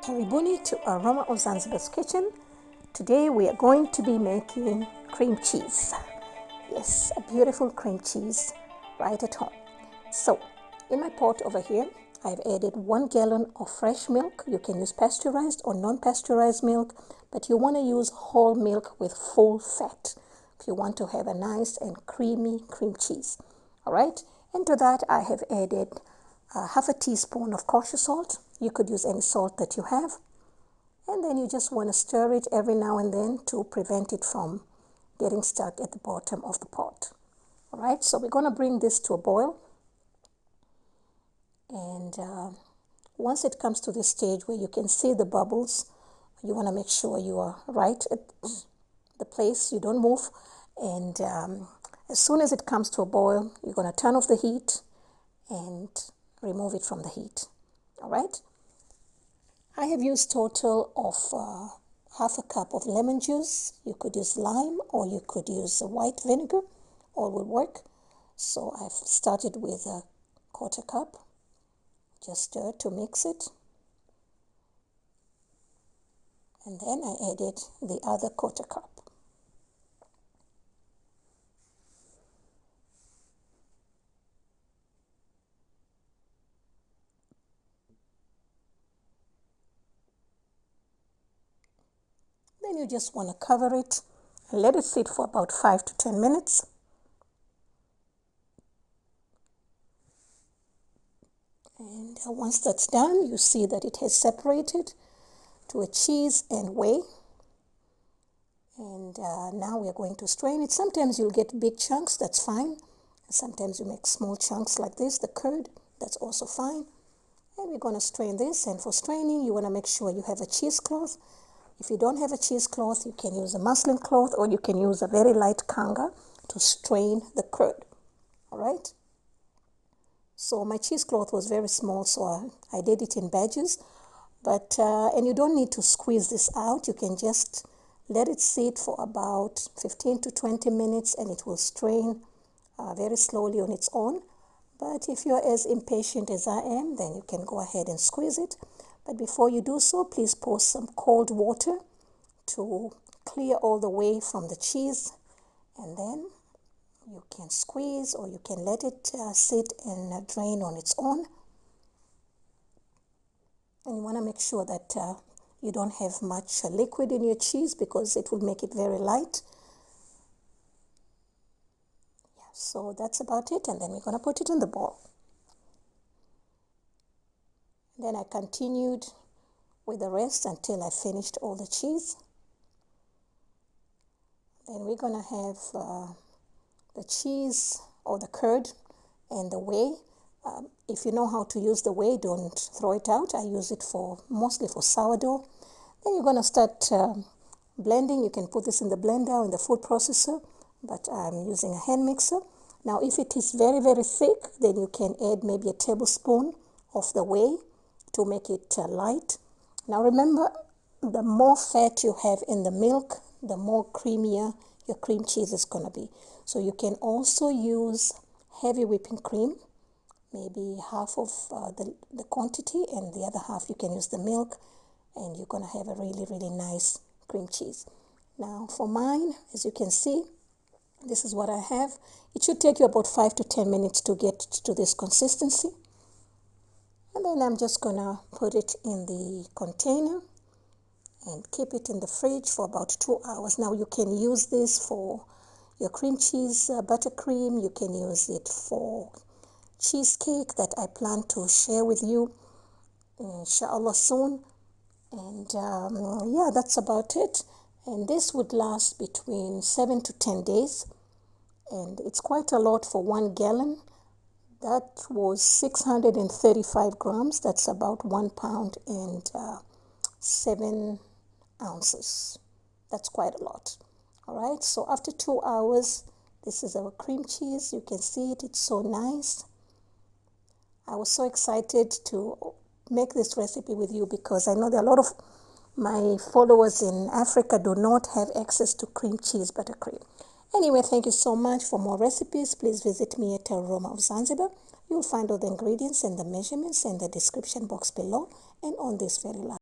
Karibuni to Aroma of Zanzibar's kitchen. Today we are going to be making cream cheese. Yes, a beautiful cream cheese right at home. So, in my pot over here, I've added 1 gallon of fresh milk. You can use pasteurized or non-pasteurized milk, but you want to use whole milk with full fat if you want to have a nice and creamy cream cheese. All right, and to that I have added half a teaspoon of kosher salt. You could use any salt that you have. And then you just want to stir it every now and then to prevent it from getting stuck at the bottom of the pot. All right, so we're going to bring this to a boil. And once it comes to this stage where you can see the bubbles, you want to make sure you are right at the place, you don't move. And as soon as it comes to a boil, you're going to turn off the heat and remove it from the heat. All right. I have used total of half a cup of lemon juice. You could use lime or you could use white vinegar. All will work. So I've started with a quarter cup. Just stir to mix it. And then I added the other quarter cup. Then you just want to cover it and let it sit for about 5 to 10 minutes. And once that's done, you see that it has separated to a cheese and whey. And now we are going to strain it. Sometimes you'll get big chunks, that's fine. Sometimes you make small chunks like this, the curd, that's also fine. And we're going to strain this. And for straining, you want to make sure you have a cheesecloth. If you don't have a cheesecloth, you can use a muslin cloth or you can use a very light kanga to strain the curd. All right? So my cheesecloth was very small, so I did it in batches. But, and you don't need to squeeze this out. You can just let it sit for about 15 to 20 minutes and it will strain very slowly on its own. But if you're as impatient as I am, then you can go ahead and squeeze it. But before you do so, please pour some cold water to clear all the whey from the cheese. And then you can squeeze or you can let it sit and drain on its own. And you want to make sure that you don't have much liquid in your cheese because it will make it very light. Yeah, so that's about it. And then we're going to put it in the bowl. Then I continued with the rest until I finished all the cheese. Then we're going to have the cheese or the curd and the whey. If you know how to use the whey, don't throw it out. I use it mostly for sourdough. Then you're going to start blending. You can put this in the blender or in the food processor, but I'm using a hand mixer. Now, if it is very, very thick, then you can add maybe a tablespoon of the whey to make it light. Now, remember, the more fat you have in the milk, the more creamier your cream cheese is going to be. So you can also use heavy whipping cream, maybe half of the quantity, and the other half you can use the milk, and you're going to have a really, really nice cream cheese. Now, for mine, as you can see, this is what I have. It should take you about 5 to 10 minutes to get to this consistency. And then I'm just going to put it in the container and keep it in the fridge for about 2 hours. Now, you can use this for your cream cheese buttercream. You can use it for cheesecake that I plan to share with you, inshallah, soon. And yeah, that's about it. And this would last between 7 to 10 days. And it's quite a lot for 1 gallon. That was 635 grams. That's about 1 pound and 7 ounces. That's quite a lot. All right, so after 2 hours, this is our cream cheese. You can see it, it's so nice. I was so excited to make this recipe with you because I know that a lot of my followers in Africa do not have access to cream cheese buttercream. Anyway, thank you so much. For more recipes, please visit me at Aroma of Zanzibar. You'll find all the ingredients and the measurements in the description box below and on this very last.